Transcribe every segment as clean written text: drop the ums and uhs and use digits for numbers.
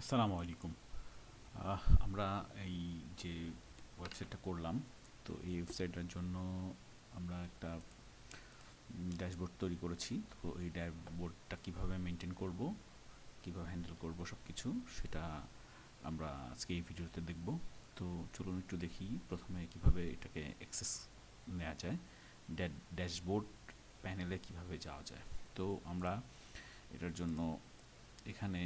আসসালামু আলাইকুম। আমরা এই যে ওয়েবসাইটটা করলাম, তো এই ওয়েবসাইটটার জন্য আমরা একটা ড্যাশবোর্ড তৈরি করেছি। তো এই ড্যাশবোর্ডটা কীভাবে মেনটেন করব, কীভাবে হ্যান্ডেল করব সব কিছু, সেটা আমরা আজকে এই ভিডিওতে দেখব। তো চলুন একটু দেখি প্রথমে কীভাবে এটাকে অ্যাক্সেস নেওয়া যায়, ড্যাশবোর্ড প্যানেলে কীভাবে যাওয়া যায়। তো আমরা এটার জন্য এখানে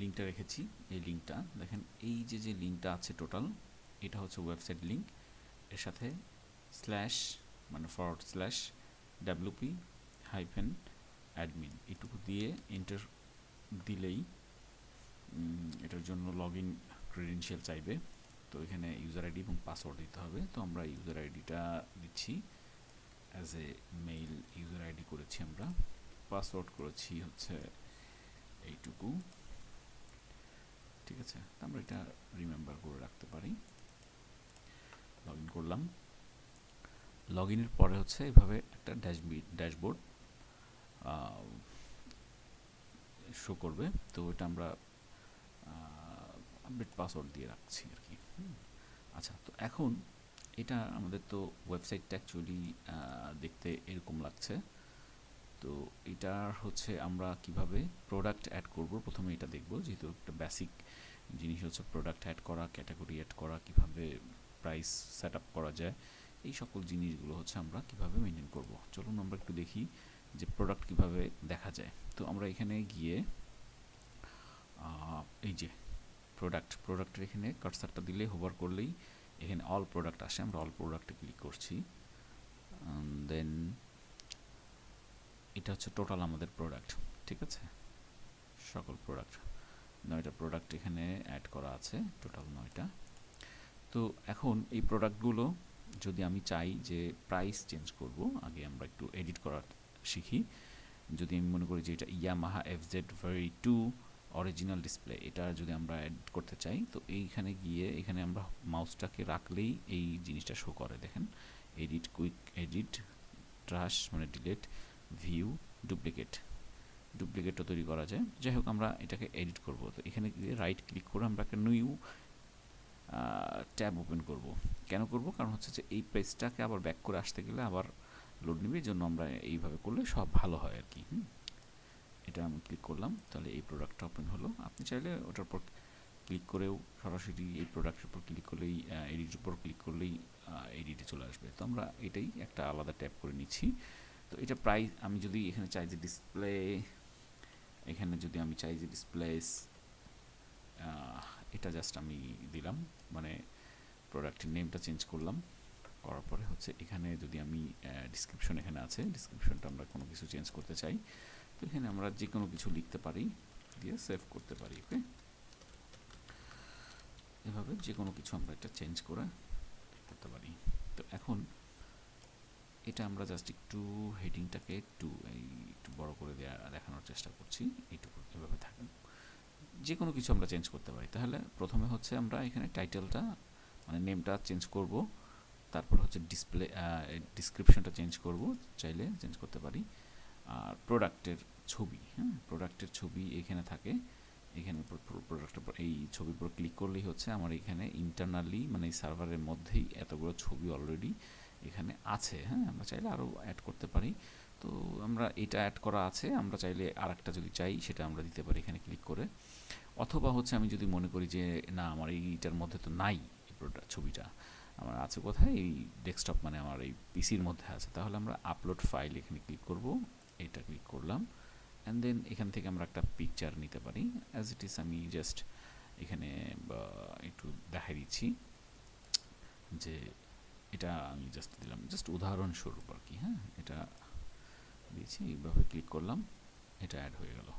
লিঙ্কটা রেখেছি। এই লিঙ্কটা দেখেন, এই যে লিঙ্কটা আছে টোটাল, এটা হচ্ছে ওয়েবসাইট লিঙ্ক। এর সাথে স্ল্যাশ মানে /wp হাইফেন অ্যাডমিন এটুকু দিয়ে এন্টার দিলেই এটার জন্য লগ ইন ক্রেডেনশিয়াল চাইবে। তো এখানে ইউজার আইডি এবং পাসওয়ার্ড দিতে হবে। তো আমরা ইউজার আইডিটা দিচ্ছি, as a mail user ID করেছি আমরা। পাসওয়ার্ড করেছি হচ্ছে এইটুকু, ঠিক আছে। তো আমরা এটা রিমেম্বার করে রাখতে পারি। লগ ইন করলাম। লগ ইনের পরে হচ্ছে এইভাবে একটা ড্যাশবোর্ড শো করবে। তো এটা আমরা আপডেট পাসওয়ার্ড দিয়ে রাখছি আর কি। আচ্ছা, তো এখন এটা আমাদের তো ওয়েবসাইটটা অ্যাকচুয়ালি দেখতে এরকম লাগছে। তো এটার হচ্ছে আমরা কিভাবে প্রোডাক্ট অ্যাড করব, প্রথমে এটা দেখব। যেহেতু একটা বেসিক জিনিস হচ্ছে প্রোডাক্ট অ্যাড করা, ক্যাটাগরি অ্যাড করা, কিভাবে প্রাইস সেট আপ করা যায়, এই সকল জিনিসগুলো হচ্ছে আমরা কিভাবে মেনটেন করব। চলুন আমরা একটু দেখি যে প্রোডাক্ট কিভাবে দেখা যায়। তো আমরা এখানে গিয়ে এই যে প্রোডাক্টের এখানে কার্সারটা দিলে, হোভার করলেই এখানে অল প্রোডাক্ট আসে। আমরা অল প্রোডাক্টে ক্লিক করছি। দেন এটা হচ্ছে টোটাল আমাদের প্রোডাক্ট, ঠিক আছে। সকল প্রোডাক্ট 9টা প্রোডাক্ট এখানে অ্যাড করা আছে, টোটাল 9টা। তো এখন এই প্রোডাক্টগুলো যদি আমি চাই যে প্রাইস চেঞ্জ করব, আগে আমরা একটু এডিট করা শিখি। যদি আমি মনে করি যে এটা ইয়ামাহা FZ2 অরিজিনাল ডিসপ্লে, এটা যদি আমরা অ্যাড করতে চাই, তো এইখানে গিয়ে এখানে আমরা মাউসটাকে রাখলেই এই জিনিসটা শো করে। দেখেন, এডিট, কুইক এডিট, ট্রাশ মানে ডিলেট, ভিউ, ডুপ্লিকেটও তৈরি করা যায়। যাই হোক, আমরা এটাকে এডিট করব। তো এখানে গিয়ে রাইট ক্লিক করে আমরা একটা নিউ ট্যাব ওপেন করব। কেন করব? কারণ হচ্ছে যে এই পেজটাকে আবার ব্যাক করে আসতে গেলে আবার লোড নেবে, এই জন্য আমরা এইভাবে করলে সব ভালো হয় আর কি। এটা আমি ক্লিক করলাম, তাহলে এই প্রোডাক্টটা ওপেন হলো। আপনি চাইলে ওটার উপর ক্লিক করেও সরাসরি এই প্রোডাক্টের উপর ক্লিক করলেই, এডিটের উপর ক্লিক করলেই এডিটে চলে আসবে। তো আমরা এটাই একটা আলাদা ট্যাব করে নিচ্ছি। তো এটা প্রাইস, আমি যদি এখানে চাই যে ডিসপ্লে, এখানে যদি আমি চাই যে ডিসপ্লেস, এটা জাস্ট আমি দিলাম, মানে প্রোডাক্টের নেমটা চেঞ্জ করলাম। করার পরে হচ্ছে এখানে যদি আমি ডিসক্রিপশন, এখানে আছে ডিসক্রিপশনটা, আমরা কোনো কিছু চেঞ্জ করতে চাই, তো এখানে আমরা যে কোনো কিছু লিখতে পারি, দিয়ে সেভ করতে পারি। ওকে, এভাবে যে কোনো কিছু আমরা এটা চেঞ্জ করে করতে পারি। তো এখন এটা আমরা জাস্ট একটু হেডিংটাকে একটু বড় করে দেখানোর চেষ্টা করছি। এইটুকু এভাবে থাকে, যে কোনো কিছু আমরা চেঞ্জ করতে পারি। তাহলে প্রথমে হচ্ছে আমরা এখানে টাইটেলটা মানে নেমটা চেঞ্জ করব, তারপর হচ্ছে ডিসক্রিপশনটা চেঞ্জ করব, চাইলে চেঞ্জ করতে পারি। আর প্রোডাক্টের ছবি, প্রোডাক্টের ছবি এখানে থাকে। এখানে প্রোডাক্টের উপর এই ছবির উপর ক্লিক করলেই হচ্ছে আমার এখানে ইন্টারনালি, মানে এই সার্ভারের মধ্যেই এতগুলো ছবি অলরেডি এখানে আছে। আমরা চাইলে আরও অ্যাড করতে পারি। তো আমরা এটা অ্যাড করা আছে, আমরা চাইলে আর একটা যদি চাই সেটা আমরা দিতে পারি এখানে ক্লিক করে। অথবা হচ্ছে আমি যদি মনে করি যে না, আমার এইটার মধ্যে তো নাই এই ছবিটা, আমার আছে কোথায়, এই ডেস্কটপ মানে আমার এই পিসির মধ্যে আছে, তাহলে আমরা আপলোড ফাইল এখানে ক্লিক করব। এটা ক্লিক করলাম, অ্যান্ড দেন এখান থেকে আমরা একটা পিকচার নিতে পারি। অ্যাজ ইট ইজ আমি জাস্ট এখানে একটু দেখাই দিচ্ছি যে এটা আমি জাস্ট দিলাম, জাস্ট উদাহরণস্বরূপ আর কি। এটা দিয়েছি, এইভাবে ক্লিক করলাম, এটা অ্যাড হয়ে গেল।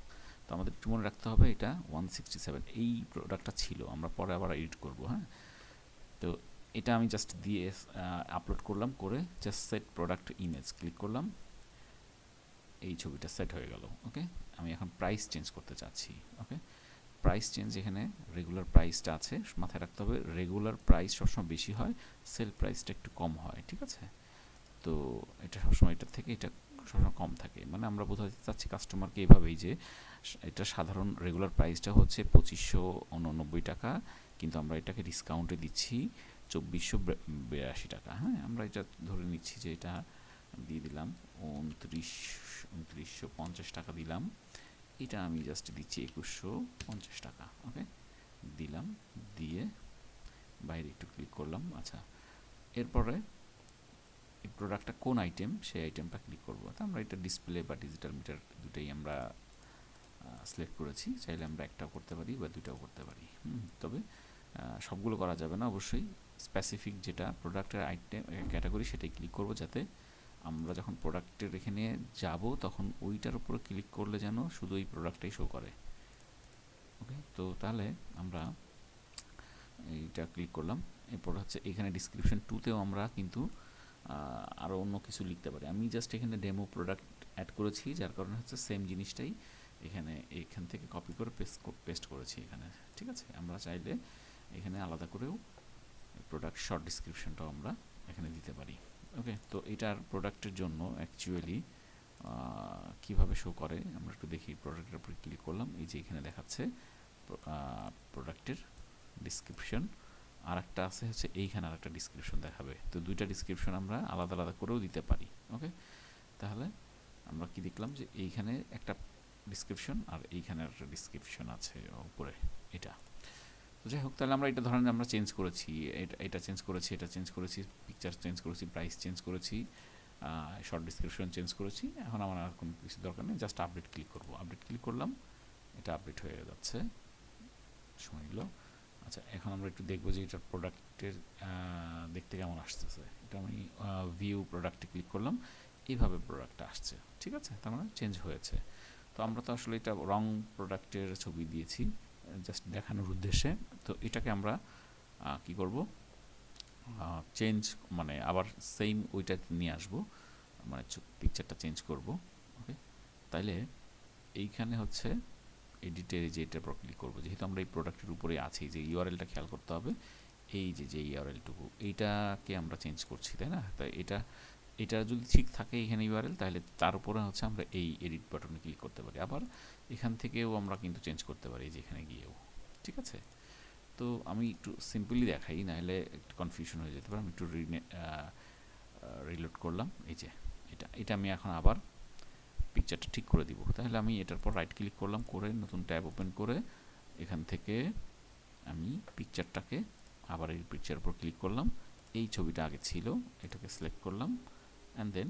তো আমাদের একটু মনে রাখতে হবে এটা 167 এই প্রোডাক্টটা ছিল, আমরা পরে আবার এডিট করব। তো এটা আমি জাস্ট দিয়ে আপলোড করলাম, করে just set product image click করলাম, এই ছবিটা সেট হয়ে গেল। ওকে, আমি এখন প্রাইস চেঞ্জ করতে চাচ্ছি। ওকে, প্রাইস চেঞ্জ, এখানে রেগুলার প্রাইসটা আছে, মাথায় রাখতে হবে রেগুলার প্রাইস সবসময় বেশি হয়, সেল প্রাইসটা একটু কম হয়, ঠিক আছে। তো এটা সবসময় এটার থেকে এটা সবসময় কম থাকে। মানে আমরা বোঝাতে চাচ্ছি কাস্টমারকে এভাবেই যে এটা সাধারণ রেগুলার প্রাইসটা হচ্ছে 2589 টাকা, কিন্তু আমরা এটাকে ডিসকাউন্টে দিচ্ছি 2482 টাকা। হ্যাঁ, আমরা এটা ধরে নিচ্ছি যে এটা দিয়ে দিলাম 2950 টাকা দিলাম, এটা আমি জাস্ট দিচ্ছি 2150 টাকা। ওকে, দিলাম, দিয়ে বাইরে একটু ক্লিক করলাম। আচ্ছা, এরপরে এই প্রোডাক্টটা কোন আইটেম, সেই আইটেমটা ক্লিক করবো। তো আমরা এটা ডিসপ্লে বা ডিজিটাল মিটার দুটোই আমরা সিলেক্ট করেছি, চাইলে আমরা একটাও করতে পারি বা দুটাও করতে পারি। তবে সবগুলো করা যাবে না, অবশ্যই স্পেসিফিক যেটা প্রোডাক্টের আইটেম ক্যাটাগরি সেটাই ক্লিক করব, যাতে আমরা যখন প্রোডাক্টের এখানে যাব তখন ওইটার উপরে ক্লিক করলে যেন শুধু ওই প্রোডাক্টটাই শো করে। ওকে, তো তাহলে আমরা এইটা ক্লিক করলাম। এরপর হচ্ছে এখানে ডিসক্রিপশন 2তেও আমরা কিন্তু আরও অন্য কিছু লিখতে পারি। আমি জাস্ট এখানে ডেমো প্রোডাক্ট অ্যাড করেছি, যার কারণে হচ্ছে সেম জিনিসটাই এখান থেকে কপি করে পেস্ট করেছি এখানে। ঠিক আছে, আমরা চাইলে এখানে আলাদা করেও প্রোডাক্ট শর্ট ডিসক্রিপশনটাও আমরা এখানে দিতে পারি। ওকে, তো এটার প্রোডাক্টের জন্য অ্যাকচুয়ালি কীভাবে শো করে আমরা একটু দেখি। প্রোডাক্টের উপরে ক্লিক করলাম, এই যে এখানে দেখাচ্ছে প্রোডাক্টের ডিসক্রিপশন, আর একটা আছে হচ্ছে এইখানে আর একটা ডিসক্রিপশন দেখাবে। তো দুইটা ডিসক্রিপশন আমরা আলাদা আলাদা করেও দিতে পারি। ওকে, তাহলে আমরা কি দেখলাম যে এইখানে একটা ডিসক্রিপশন আর এইখানে একটা ডিসক্রিপশন আছে উপরে, এটা। তো যাই হোক, তাহলে আমরা এটা ধরেন আমরা চেঞ্জ করেছি, এটা চেঞ্জ করেছি, এটা চেঞ্জ করেছি, পিকচার চেঞ্জ করেছি, প্রাইস চেঞ্জ করেছি, শর্ট ডিসক্রিপশন চেঞ্জ করেছি। এখন আমার আর কোনো কিছু দরকার নেই, জাস্ট আপডেট ক্লিক করবো। আপডেট ক্লিক করলাম, এটা আপডেট হয়ে যাচ্ছে, সময় নিল। আচ্ছা, এখন আমরা একটু দেখবো যে এটার প্রোডাক্টের দেখতে কেমন আসতেছে। এটা আমি ভিউ প্রোডাক্টে ক্লিক করলাম, এইভাবে প্রোডাক্টটা আসছে। ঠিক আছে, তার মানে চেঞ্জ হয়েছে। তো আমরা তো আসলে এটা রং প্রোডাক্টের ছবি দিয়েছি জাস্ট দেখানোর উদ্দেশ্যে। তো এটাকে আমরা কি করব, চেঞ্জ মানে আবার সেম ওইটা নিয়ে আসবো, মানে পিকচারটা চেঞ্জ করব। ওকে, তাইলে এইখানে হচ্ছে এডিটের যে এটার উপর ক্লিক করবো, যেহেতু আমরা এই প্রোডাক্টের উপরে আছি, যে ইউআরএলটা খেয়াল করতে হবে, এই যে ইউআরএলটুকু এইটাকে আমরা চেঞ্জ করছি, তাই না? তাই এটা যদি ঠিক থাকে এখানে ইউআরএল, তাহলে তার উপরে হচ্ছে আমরা এই এডিট বাটনে ক্লিক করতে পারি। আবার এখান থেকেও আমরা কিন্তু চেঞ্জ করতে পারি, যে এখানে গিয়েও। ঠিক আছে, তো আমি একটু সিম্পলি দেখাই, নাহলে একটু কনফিউশন হয়ে যেতে পারে। আমি একটু রিলোড করলাম, এই যে এটা আমি এখন আবার পিকচারটা ঠিক করে দিব। তাহলে আমি এটার পর রাইট ক্লিক করলাম, করে নতুন ট্যাব ওপেন করে এখান থেকে আমি পিকচারটাকে আবার এই পিকচারের উপর ক্লিক করলাম, এই ছবিটা আগে ছিল এটাকে সিলেক্ট করলাম, অ্যান্ড দেন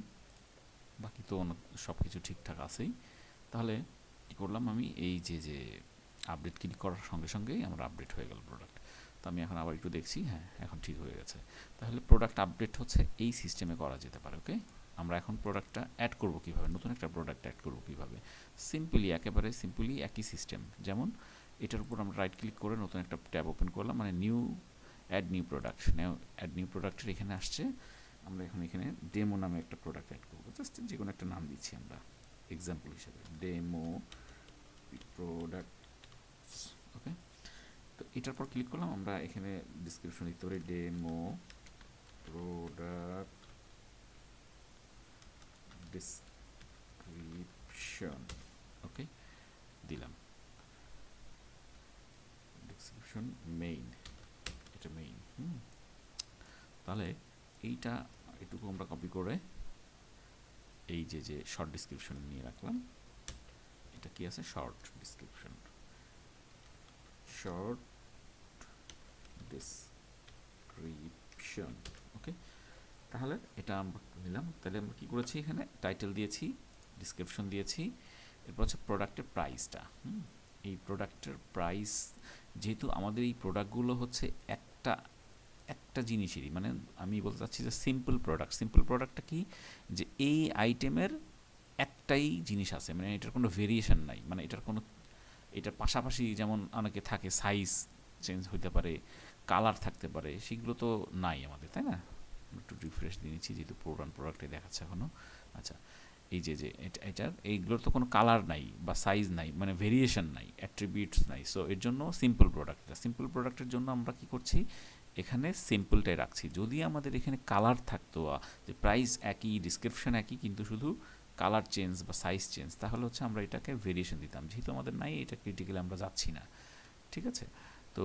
বাকি তো সব কিছু ঠিকঠাক আছেই। তাহলে কী করলাম, আমি এই যে আপডেট ক্লিক করার সঙ্গে সঙ্গেই আমার আপডেট হয়ে গেল প্রোডাক্ট। তো আমি এখন আবার একটু দেখছি, হ্যাঁ এখন ঠিক হয়ে গেছে। তাহলে প্রোডাক্ট আপডেট হচ্ছে এই সিস্টেমে করা যেতে পারে। ওকে, আমরা এখন প্রোডাক্টটা অ্যাড করব কীভাবে, নতুন একটা প্রোডাক্ট অ্যাড করব কীভাবে, সিম্পলি একেবারে সিম্পলি একই সিস্টেম। যেমন এটার উপর আমরা রাইট ক্লিক করে নতুন একটা ট্যাব ওপেন করলাম, মানে add new product. Add new প্রোডাক্টের এখানে আসছে, আমরা এখন এখানে ডেমো নামে একটা প্রোডাক্ট অ্যাড করবো। জাস্ট যে কোনো একটা নাম দিচ্ছি আমরা এক্সাম্পল হিসেবে, ডেমো প্রোডাক্ট। ওকে, তো এটার পর ক্লিক করলাম, আমরা এখানে ডিসক্রিপশন লিখতে পারি ডেমো প্রোডাক্ট ডিসক্রিপশন। ওকে, দিলাম ডিসক্রিপশন মেইন, এটা মেইন। তাহলে এইটা এটুকু আমরা কপি করে এই যে শর্ট ডিসক্রিপশন নিয়ে রাখলাম। এটা কি আছে, শর্ট ডিসক্রিপশন, শর্ট ডিসক্রিপশন। ওকে, তাহলে এটা আমরা নিলাম। তাহলে আমরা কী করেছি, এখানে টাইটেল দিয়েছি, ডিসক্রিপশন দিয়েছি, এরপর হচ্ছে প্রোডাক্টের প্রাইসটা। এই প্রোডাক্টের প্রাইস, যেহেতু আমাদের এই প্রোডাক্টগুলো হচ্ছে একটা জিনিসেরই, মানে আমি বলতে চাচ্ছি যে সিম্পল প্রোডাক্টটা কি, যে এই আইটেমের একটাই জিনিস আছে, মানে এটার কোনো ভেরিয়েশন নাই, মানে এটার পাশাপাশি যেমন অনেকে থাকে সাইজ চেঞ্জ হইতে পারে, কালার থাকতে পারে, সেগুলো তো নাই আমাদের, তাই না? একটু রিফ্রেশ দিয়ে নিচ্ছি, যেহেতু পুরান প্রোডাক্টে দেখাচ্ছে এখনও। আচ্ছা, এই যে এটার এইগুলোর তো কোনো কালার নাই বা সাইজ নাই, মানে ভেরিয়েশন নাই, অ্যাট্রিবিউটস নাই। সো এর জন্য সিম্পল প্রোডাক্টের জন্য আমরা কি করছি, এখানে সিম্পলটাই রাখছি। যদি আমাদের এখানে কালার থাকতো, যে প্রাইস একই, ডিসক্রিপশন একই, কিন্তু শুধু কালার চেঞ্জ বা সাইজ চেঞ্জ, তাহলে হচ্ছে আমরা এটাকে ভেরিয়েশন দিতাম। যেহেতু আমাদের নাই, এটা ক্রিটিক্যালি আমরা যাচ্ছি না, ঠিক আছে। তো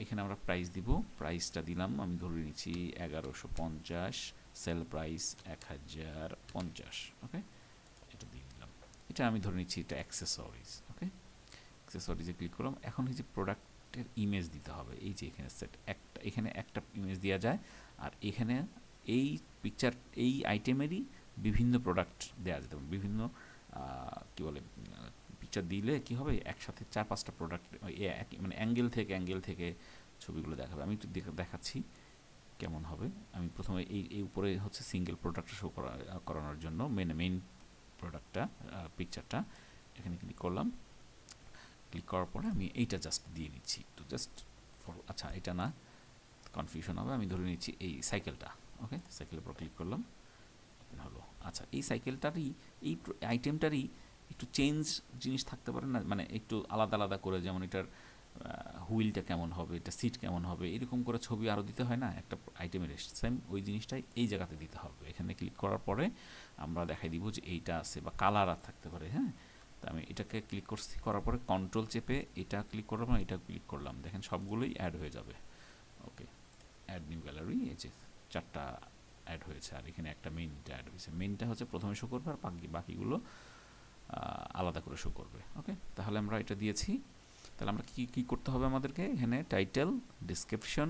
এখানে আমরা প্রাইস দিব, প্রাইসটা দিলাম, আমি ধরে নিচ্ছি 1150, সেল প্রাইস 1050, ওকে, এটা দিয়ে দিলাম। এটা আমি ধরে নিচ্ছি এটা অ্যাক্সেসরিজ, ওকে, অ্যাক্সেসরিজে ক্লিক করলাম। এখন এই যে প্রোডাক্টের ইমেজ দিতে হবে, এই যে এখানে সেট একটা, এখানে একটা ইমেজ দেওয়া যায়, আর এখানে এই পিকচার, এই আইটেমেরই বিভিন্ন প্রোডাক্ট দেওয়া যেতে পারে, বিভিন্ন কী বলে পিকচার দিলে কি হবে, একসাথে 4-5টা প্রোডাক্ট মানে অ্যাঙ্গেল থেকে ছবিগুলো দেখাবে। আমি একটু দেখাচ্ছি কেমন হবে। আমি প্রথমে এই উপরে হচ্ছে সিঙ্গেল প্রোডাক্টটা শো করানোর জন্য মেইন প্রোডাক্টটা, পিকচারটা এখানে ক্লিক করলাম। ক্লিক করার পরে আমি এইটা জাস্ট দিয়ে নিচ্ছি, তো জাস্ট আচ্ছা এটা না, কনফিউশন হবে, আমি ধরে নিচ্ছি এই সাইকেলটা, ওকে, সাইকেলের উপর ক্লিক করলাম, হলো। আচ্ছা এই সাইকেলটারই, এই আইটেমটারই একটু চেঞ্জ জিনিস থাকতে পারে না, মানে একটু আলাদা আলাদা করে, যেমন এটার হুইলটা কেমন হবে, এটা সিট কেমন হবে, এরকম করে ছবি আরও দিতে হয় না একটা আইটেমের, সেম ওই জিনিসটাই এই জায়গাতে দিতে হবে। এখানে ক্লিক করার পরে আমরা দেখাই দিব যে এইটা আছে, বা কালার আর থাকতে পারে, হ্যাঁ। তো আমি এটাকে ক্লিক করছি, করার পরে কন্ট্রোল চেপে এটা ক্লিক করলাম, এটা ক্লিক করলাম, দেখেন সবগুলোই অ্যাড হয়ে যাবে, ওকে। অ্যাড নিউ গ্যালারি, এই যে 4টা অ্যাড হয়েছে, আর এখানে একটা মেইনটা অ্যাড হয়েছে। মেইনটা হচ্ছে প্রথমে শো করবে, আর বাকিগুলো আলাদা করে শো করবে, ওকে। তাহলে আমরা এটা দিয়েছি। তাহলে আমরা কি করতে হবে আমাদেরকে, এখানে title, description,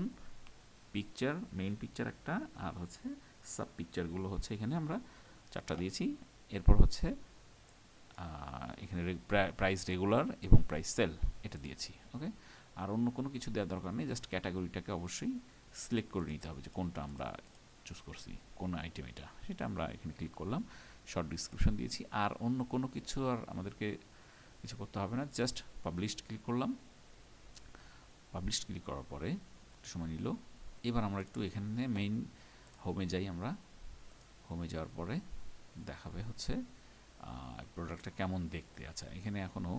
picture, main picture একটা, আর হচ্ছে সাব পিকচারগুলো হচ্ছে এখানে আমরা 4টা দিয়েছি। এরপর হচ্ছে এখানে প্রাইস রেগুলার এবং প্রাইস সেল, এটা দিয়েছি, ওকে। আর অন্য কোনো কিছু দেওয়ার দরকার নেই, জাস্ট ক্যাটাগরিটাকে অবশ্যই সিলেক্ট করে নিতে হবে যে কোনটা আমরা চুজ করছি, কোন আইটেম এটা, সেটা আমরা এখানে ক্লিক করলাম। শর্ট ডিসক্রিপশন দিয়েছি, আর অন্য কোনো কিছু আর আমাদেরকে কিছু করতে হবে না, জাস্ট পাবলিশড ক্লিক করলাম। পাবলিশড ক্লিক করার পরে একটু সময় নিল। এবার আমরা একটু এখানে মেইন হোমে যাই, আমরা হোমে যাওয়ার পরে দেখাবে হচ্ছে প্রোডাক্টটা কেমন দেখতে। আচ্ছা এখানে এখনও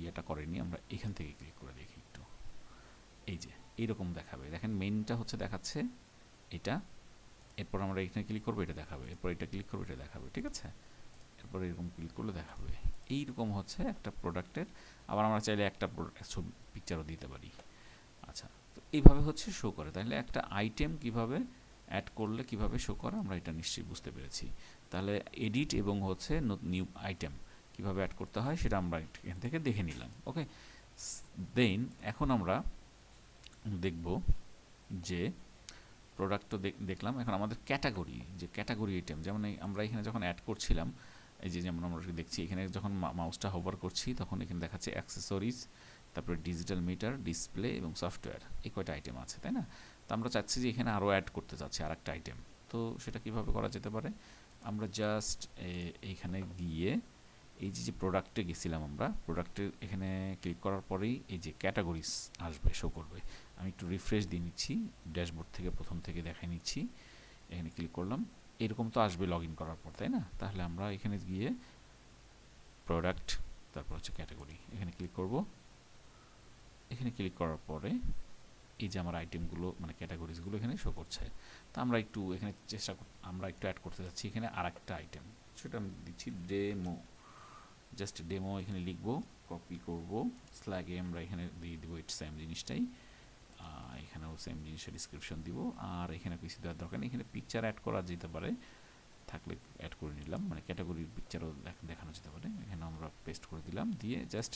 ইয়েটা করেনি, আমরা এখান থেকে ক্লিক করে দেখি একটু, এই যে এইরকম দেখাবে, দেখেন মেইনটা হচ্ছে দেখাচ্ছে এটা, এরপর আমরা এখানে ক্লিক করবো, এটা দেখাবে, এরপর এটা ক্লিক করবো, এটা দেখাবে, ঠিক আছে। এরপর এরকম ক্লিক করলে দেখাবে, এইরকম হচ্ছে একটা প্রোডাক্টের। আবার আমরা চাইলে একটা ছবি পিকচারও দিতে পারি। আচ্ছা, তো এইভাবে হচ্ছে শো করে। তাহলে একটা আইটেম কিভাবে অ্যাড করলে কিভাবে শো করে, আমরা এটা নিশ্চয়ই বুঝতে পেরেছি। তাহলে এডিট এবং হচ্ছে নিউ আইটেম কিভাবে অ্যাড করতে হয় সেটা আমরা এখান থেকে দেখে নিলাম, ওকে। দেন এখন আমরা দেখব যে প্রোডাক্ট তো দেখলাম, এখন আমাদের ক্যাটাগরি, যে ক্যাটাগরি আইটেম, যেমন আমরা এখানে যখন অ্যাড করছিলাম, এই যে যেমন আমরা দেখছি এখানে যখন মাউসটা হোভার করছি তখন এখানে দেখাচ্ছে অ্যাক্সেসরিজ, তারপরে ডিজিটাল মিটার, ডিসপ্লে এবং সফটওয়্যার, এই কয়টা আইটেম আছে, তাই না। তো আমরা চাচ্ছি যে এখানে আরও অ্যাড করতে চাচ্ছি আর একটা আইটেম। তো সেটা কিভাবে করা যেতে পারে, আমরা জাস্ট এইখানে গিয়ে এই যে প্রোডাক্টে গেছিলাম, আমরা প্রোডাক্টের এখানে ক্লিক করার পরেই এই যে ক্যাটাগরিজ আসবে, শো করবে। আমি একটু রিফ্রেশ দিয়ে নিচ্ছি, ড্যাশবোর্ড থেকে প্রথম থেকে দেখাই নিচ্ছি। এখানে ক্লিক করলাম, এরকম তো আসবে লগ ইন করার পর, তাই না। তাহলে আমরা এখানে গিয়ে প্রোডাক্ট, তারপর হচ্ছে ক্যাটাগরি, এখানে ক্লিক করব। এখানে ক্লিক করার পরে এই যে আমার আইটেমগুলো, মানে ক্যাটাগরিজগুলো এখানে শো করছে। তো আমরা একটু এখানে আমরা একটু অ্যাড করতে যাচ্ছি এখানে আর একটা আইটেম, সেটা আমি দিচ্ছি ডেমো, জাস্ট ডেমো এখানে লিখবো, কপি করব, স্ল্যাগে আমরা এখানে দিয়ে দিব এই সেম জিনিসটাই, এখানেও সেম জিনিসের ডিসক্রিপশন দিব। আর এখানে কিছু দেওয়ার দরকার নেই, এখানে পিকচার অ্যাড করা যেতে পারে, থাকলে অ্যাড করে নিলাম, মানে ক্যাটাগরির পিকচারও দেখানো যেতে পারে। এখানে আমরা পেস্ট করে দিলাম, দিয়ে just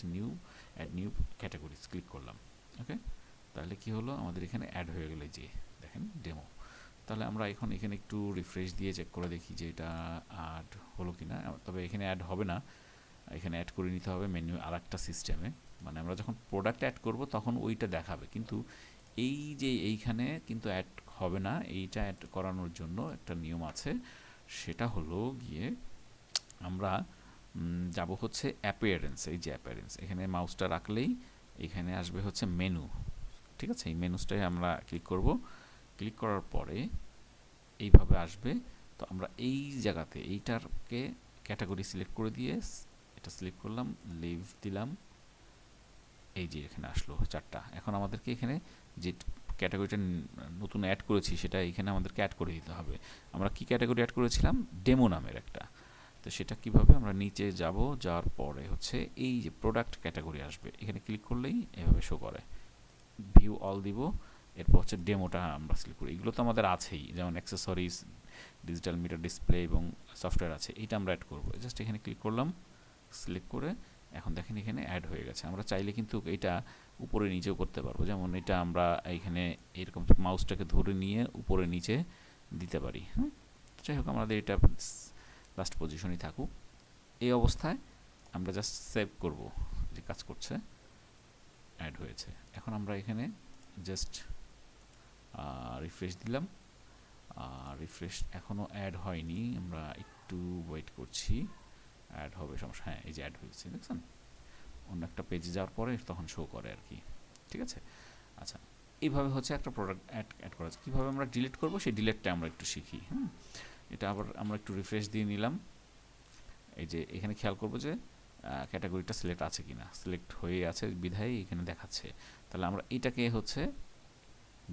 add new categories click করলাম, ওকে। তাহলে কি হলো, আমাদের এখানে অ্যাড হয়ে গেল, যে দেখেন ডেমো। তাহলে আমরা এখন এখানে একটু রিফ্রেশ দিয়ে চেক করে দেখি যে এটা অ্যাড হলো কি না। তবে এখানে অ্যাড হবে না, এখানে অ্যাড করে নিতে হবে মেনু আর একটা সিস্টেমে, মানে আমরা যখন প্রোডাক্ট অ্যাড করব তখন ওইটা দেখাবে, কিন্তু এই যে এইখানে কিন্তু অ্যাড হবে না। এইটা অ্যাড করানোর জন্য একটা নিয়ম আছে, সেটা হলো গিয়ে আমরা যাব হচ্ছে অ্যাপিয়ারেন্স, এই যে অ্যাপিয়ারেন্স, এখানে মাউসটা রাখলেই এখানে আসবে হচ্ছে মেনু, ঠিক আছে। এই মেনুসটাই আমরা ক্লিক করব, ক্লিক করার পরে এইভাবে আসবে। তো আমরা এই জায়গাতে এইটারকে ক্যাটাগরি সিলেক্ট করে দিয়ে এটা সিলেক্ট করলাম, লিভ দিলাম, এই যে এখানে আসলো 4টা। এখন আমাদেরকে এখানে যে ক্যাটাগরিটা নতুন অ্যাড করেছি সেটা এখানে আমাদেরকে অ্যাড করে দিতে হবে। আমরা কি ক্যাটাগরি অ্যাড করেছিলাম, ডেমো নামের একটা, তো সেটা কিভাবে, আমরা নিচে যাব, যাওয়ার পরে হচ্ছে এই যে প্রোডাক্ট ক্যাটাগরি আসবে, এখানে ক্লিক করলেই এভাবে শো করে। ভিউ অল দিব, এরপর হচ্ছে ডেমোটা আমরা সিলেক্ট করি। এগুলো তো আমাদের আছেই, যেমন অ্যাক্সেসরিজ, ডিজিটাল মিটার ডিসপ্লে এবং সফটওয়্যার আছে, এইটা আমরা অ্যাড করবো। জাস্ট এখানে ক্লিক করলাম, সিলেক্ট করে এখন দেখেন এখানে অ্যাড হয়ে গেছে। আমরা চাইলে কিন্তু এটা উপরে নিচেও করতে পারবো, যেমন এটা আমরা এখানে এরকম মাউসটাকে ধরে নিয়ে উপরে নিচে দিতে পারি। হ্যাঁ, যাই হোক আমাদের এটা লাস্ট পজিশনই থাকুক। এই অবস্থায় আমরা জাস্ট সেভ করব যে কাজ করছে, অ্যাড হয়েছে। এখন আমরা এখানে জাস্ট রিফ্রেশ দিলাম, রিফ্রেশ এখনও অ্যাড হয়নি, আমরা একটু ওয়েট করছি, অ্যাড হবে সমস্যা। হ্যাঁ, এই যে অ্যাড হয়েছে, দেখছেন অন্য একটা পেজে যাওয়ার পরে তখন শো করে আর কি। ঠিক আছে, আচ্ছা এইভাবে হচ্ছে একটা প্রোডাক্ট অ্যাড করা যায়। কীভাবে আমরা ডিলিট করবো সেই ডিলিটটা আমরা একটু শিখি। এটা আবার আমরা একটু রিফ্রেশ দিয়ে নিলাম। এই যে এখানে খেয়াল করবো যে ক্যাটাগরিটা সিলেক্ট আছে কিনা, সিলেক্ট হয়ে আছে বিধায় এখানে দেখাচ্ছে। তাহলে আমরা এটাকে হচ্ছে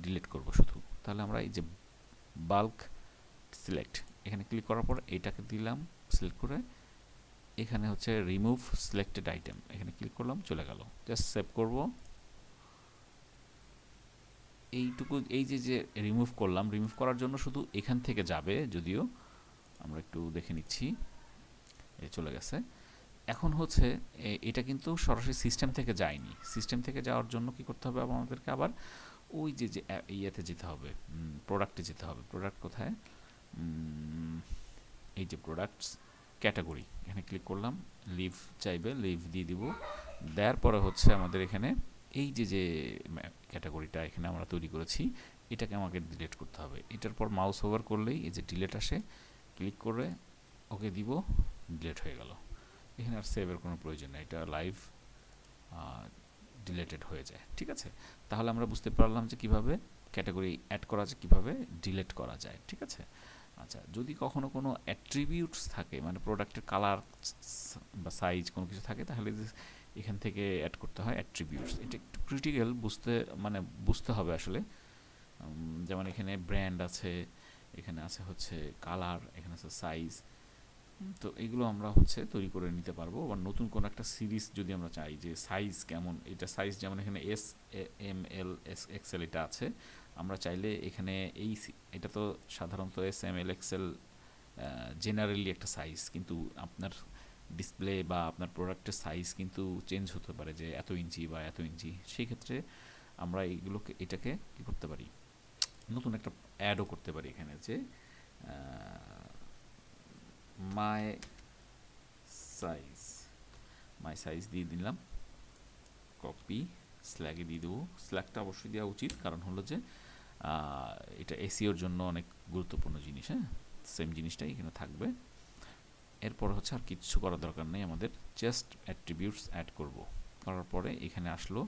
ডিলিট করব শুধু। তাহলে আমরা এই যে বাল্ক সিলেক্ট, এখানে ক্লিক করার পর এইটাকে দিলাম সিলেক্ট করে, এখানে হচ্ছে রিমুভ সিলেক্টেড আইটেম, এখানে ক্লিক করলাম, চলে গেল। জাস্ট সেভ করব। এইটুকু এই যে রিমুভ করলাম, রিমুভ করার জন্য শুধু এখান থেকে যাবে, যদিও আমরা একটু দেখে নিচ্ছি, চলে গেছে। এখন হচ্ছে এটা কিন্তু সরাসরি সিস্টেম থেকে যায়নি। সিস্টেম থেকে যাওয়ার জন্য কি করতে হবে, আমাদেরকে আবার ওই যে ইয়েতে যেতে হবে, প্রোডাক্টে যেতে হবে। প্রোডাক্ট কোথায়, এই যে প্রোডাক্টস ক্যাটাগরি, এখানে ক্লিক করলাম, লিভ চাইবে, লিভ দিয়ে দিব। দেওয়ার পরে হচ্ছে আমাদের এখানে এই যে ক্যাটাগরিটা এখানে আমরা তৈরি করেছি, এটাকে আমাকে ডিলিট করতে হবে। এটার পর মাউস ওভার করলেই এই যে ডিলিট আসে, ক্লিক করে ওকে দিব, ডিলিট হয়ে গেল। এখানে আর সেভের কোনো প্রয়োজন নেই, এটা লাইভ ডিলেটেড হয়ে যায়। ঠিক আছে, তাহলে আমরা বুঝতে পারলাম যে কিভাবে ক্যাটাগরি অ্যাড করা যায়, কীভাবে ডিলিট করা যায়। ঠিক আছে, আচ্ছা যদি কখনো কোনো অ্যাট্রিবিউটস থাকে, মানে প্রোডাক্টের কালার বা সাইজ কোনো কিছু থাকে, তাহলে এখান থেকে অ্যাড করতে হয় অ্যাট্রিবিউটস। এটা একটু ক্রিটিক্যাল, বুঝতে হবে আসলে। যেমন এখানে ব্র্যান্ড আছে, এখানে আছে হচ্ছে কালার, এখানে আছে সাইজ। তো এগুলো আমরা হচ্ছে তৈরি করে নিতে পারবো। আবার নতুন কোনো একটা সিরিজ যদি আমরা চাই যে সাইজ কেমন, এটা সাইজ যেমন এখানে S M L S XL এটা আছে, আমরা চাইলে এখানে এটা তো সাধারণত S M L XL generally একটা সাইজ, কিন্তু আপনার ডিসপ্লে বা আপনার প্রোডাক্টের সাইজ কিন্তু চেঞ্জ হতে পারে, যে এত ইঞ্চি বা এত ইঞ্চি। সেই ক্ষেত্রে আমরা এটাকে কী করতে পারি, নতুন একটা অ্যাডও করতে পারি এখানে, যে মাই সাইজ দিয়ে দিলাম, কপি, স্ল্যাগে দিয়ে দেবো। স্ল্যাগটা অবশ্যই দেওয়া উচিত, কারণ হলো যে এটা এসিওর জন্য অনেক গুরুত্বপূর্ণ জিনিস। হ্যাঁ, সেম জিনিসটাই এখানে থাকবে। এরপর হচ্ছে আর কিচ্ছু করার দরকার নেই আমাদের, জাস্ট অ্যাট্রিবিউটস অ্যাড করব। করার পরে এখানে আসলো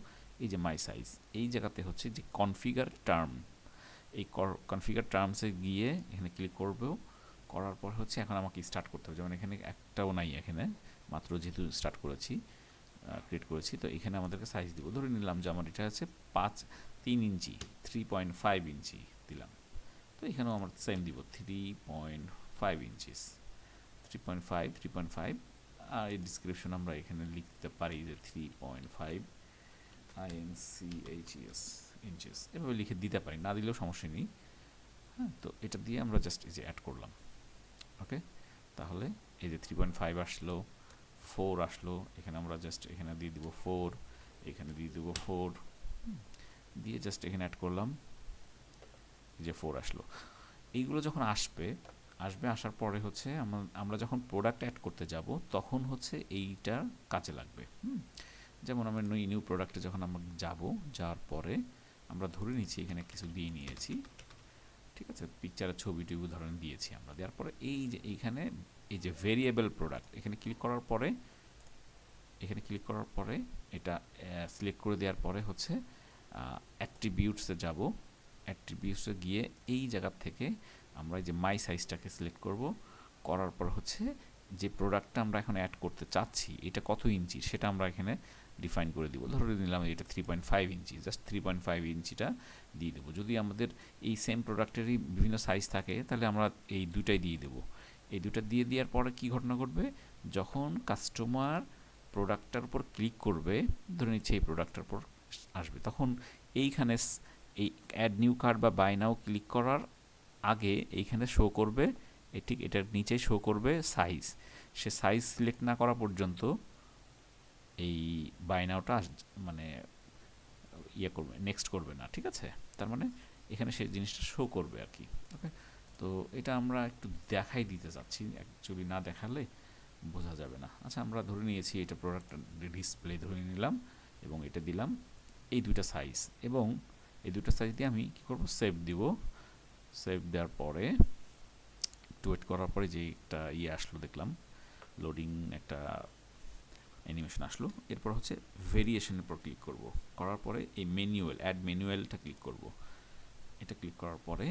এই যে মাই সাইজ, এই জায়গাতে হচ্ছে যে কনফিগার টার্ম, এই কনফিগার টার্মসে গিয়ে এখানে ক্লিক করবো। করার পর হচ্ছে এখন আমাকে স্টার্ট করতে হবে, যেমন এখানে একটাও নাই, এখানে মাত্র যেহেতু স্টার্ট করেছি, ক্রিয়েট করেছি, তো এখানে আমাদেরকে সাইজ দিব। ধরে নিলাম যে আমার এটা হচ্ছে 3 ইঞ্চি, 3.5 ইঞ্চি দিলাম। তো এখানেও আমরা সেম দিব, 3.5 ইঞ্চিস, 3.5। আর এই ডিসক্রিপশন আমরা এখানে লিখতে পারি যে 3.5 ইঞ্চিস, এভাবে লিখে দিতে পারি, না দিলেও সমস্যা নেই। হ্যাঁ, তো এটা দিয়ে আমরা জাস্ট এই যে অ্যাড করলাম। ওকে, তাহলে এই যে 3.5 আসলো, 4 আসলো, এখানে আমরা জাস্ট এখানে দিয়ে দিব 4, এখানে দিয়ে দেবো 4, দিয়ে জাস্ট এখানে অ্যাড করলাম, যে 4 আসলো। এইগুলো যখন আসার পরে হচ্ছে আমরা যখন প্রোডাক্ট অ্যাড করতে যাব, তখন হচ্ছে এইটা কাজে লাগবে। যেমন আমরা নিউ প্রোডাক্টে যখন আমরা যাওয়ার পরে আমরা ধরে নিচ্ছি এখানে কিছু দিয়ে নিয়েছি, ঠিক আছে, পিকচারের ছবি ধরেন দিয়েছি আমরা। দেওয়ার পরে এই যে এইখানে এই যে ভেরিয়েবল প্রোডাক্ট, এখানে ক্লিক করার পরে এটা সিলেক্ট করে দেওয়ার পরে হচ্ছে অ্যাট্রিবিউটসে যাব। অ্যাট্রিবিউটসে গিয়ে এই জায়গা থেকে আমরা এই যে মাই সাইজটাকে সিলেক্ট করার পর হচ্ছে যে প্রোডাক্টটা আমরা এখন অ্যাড করতে চাচ্ছি এটা কত ইঞ্চি সেটা আমরা এখানে ডিফাইন করে দিব। ধরে নিলাম এটা 3.5 ইঞ্চি, জাস্ট 3.5 ইঞ্চিটা দিয়ে দেবো। যদি আমাদের এই সেম প্রোডাক্টেরই বিভিন্ন সাইজ থাকে তাহলে আমরা এই দুটাই দিয়ে দেবো। এই দুটো দিয়ে দেওয়ার পরে কি ঘটনা ঘটবে, যখন কাস্টমার প্রোডাক্টটার উপর ক্লিক করবে, ধরে নিচ্ছে এই প্রোডাক্টটার উপর আসবে, তখন এইখানে এই অ্যাড নিউ কার্ট বা বাই নাও ক্লিক করার আগে এইখানে শো করবে, ঠিক এটার নিচে শো করবে সাইজ। সে সাইজ সিলেক্ট না করা পর্যন্ত এই বাই নাওটা মানে ইয়ে করবে, নেক্সট করবে না, ঠিক আছে। তার মানে এখানে সেই জিনিসটা শো করবে আর কি। ওকে, তো এটা আমরা একটু দেখাই দিতে চাচ্ছি, অ্যাকচুয়ালি না দেখালে বোঝা যাবে না। আচ্ছা, আমরা ধরে নিয়েছি এটা প্রোডাক্ট ডিসপ্লে ধরে নিলাম এবং এটা দিলাম এই দুইটা সাইজ, এবং এই দুইটা সাইজ দিয়ে আমি কী করবো, সেভ দিব। সেভ দেওয়ার পরে একটু ওয়েট করার পরে যে একটা ইয়ে আসলো দেখলাম, লোডিং একটা অ্যানিমেশন আসলো। এরপর হচ্ছে ভেরিয়েশনের উপর ক্লিক করব, করার পরে এই ম্যানুয়াল অ্যাড ম্যানুয়ালটা ক্লিক করব। এটা ক্লিক করার পরে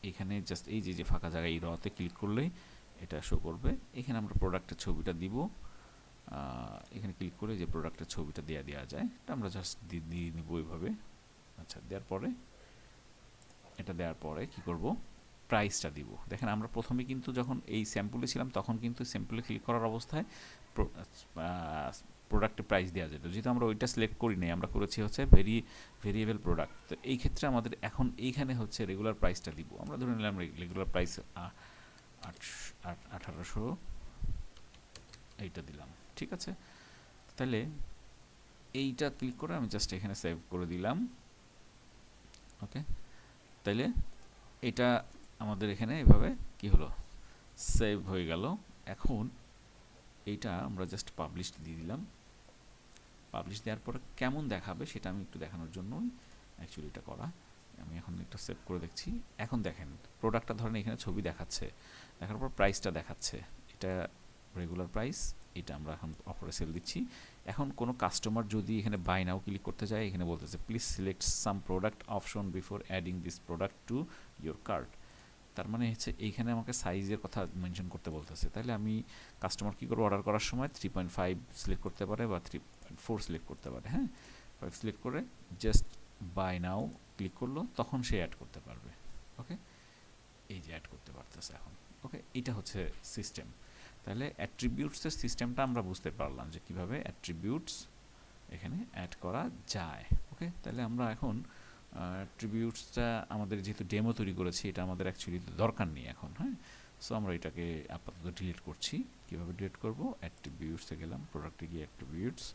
এখানে জাস্ট এই যে ফাঁকা জায়গায় এই রতে ক্লিক করলেই এটা শো করবে। এখানে আমরা প্রোডাক্টের ছবিটা দিব, এখানে ক্লিক করে যে প্রোডাক্টের ছবিটা দেওয়া যায়, এটা আমরা জাস্ট দিয়ে নিব এইভাবে। আচ্ছা, দেওয়ার পরে এটা দেওয়ার পরে কি করব, প্রাইসটা দিব। দেখেন আমরা প্রথমে কিন্তু যখন এই স্যাম্পলে ছিলাম তখন কিন্তু স্যাম্পলে ক্লিক করার অবস্থায় প্রোডাক্টের প্রাইস দেওয়া যেত, যেহেতু আমরা ওইটা সিলেক্ট করি নাই, আমরা করেছি হচ্ছে ভেরিয়েবল প্রোডাক্ট। তো এই ক্ষেত্রে আমাদের এখন এইখানে হচ্ছে রেগুলার প্রাইসটা দিব। আমরা ধরে নিলাম রেগুলার প্রাইস 1800, এইটা দিলাম, ঠিক আছে। তাহলে এইটা ক্লিক করে আমি জাস্ট এখানে সেভ করে দিলাম। ওকে, তাইলে এটা আমাদের এখানে এভাবে কি হলো, সেভ হয়ে গেল। এখন এইটা আমরা জাস্ট পাবলিশ দিয়ে দিলাম। পাবলিশ দেওয়ার পরে কেমন দেখাবে সেটা আমি একটু দেখানোর জন্য অ্যাকচুয়ালি এটা করা। আমি এখন একটা সেভ করে দেখছি। এখন দেখেন প্রোডাক্টটা ধরেন এখানে ছবি দেখাচ্ছে, দেখার পর প্রাইসটা দেখাচ্ছে, এটা রেগুলার প্রাইস, এটা আমরা এখন অফারে সেল দিচ্ছি। এখন কোনো কাস্টমার যদি এখানে বাই নাও ক্লিক করতে যায়, এখানে বলতেছে please select some product option before adding this product to your cart. তার মানে হচ্ছে এইখানে আমাকে সাইজের কথা মেনশন করতে বলতেছে। তাহলে আমি কাস্টমার কী করবো, অর্ডার করার সময় 3.5 সিলেক্ট করতে পারে বা 3.4 সিলেক্ট করতে পারে। হ্যাঁ, 5 সিলেক্ট করে জাস্ট বাই নাও ক্লিক করলো, তখন সে অ্যাড করতে পারবে। ওকে, এই যে অ্যাড করতে পারতেছে এখন। ওকে, এটা হচ্ছে সিস্টেম। তাহলে অ্যাট্রিবিউটসের সিস্টেমটা আমরা বুঝতে পারলাম যে কীভাবে অ্যাট্রিবিউটস এখানে অ্যাড করা যায়। ওকে, তাহলে আমরা এখন অ্যাট্রিবিউটসটা আমাদের যেহেতু ডেমো তৈরি করেছি, এটা আমাদের অ্যাকচুয়ালি দরকার নেই এখন। হ্যাঁ, সো আমরা এটাকে আপাতত ডিলিট করছি। কীভাবে ডিলিট করব, অ্যাট্রিবিউটসে গেলাম, প্রোডাক্টে গিয়ে অ্যাট্রিবিউটস,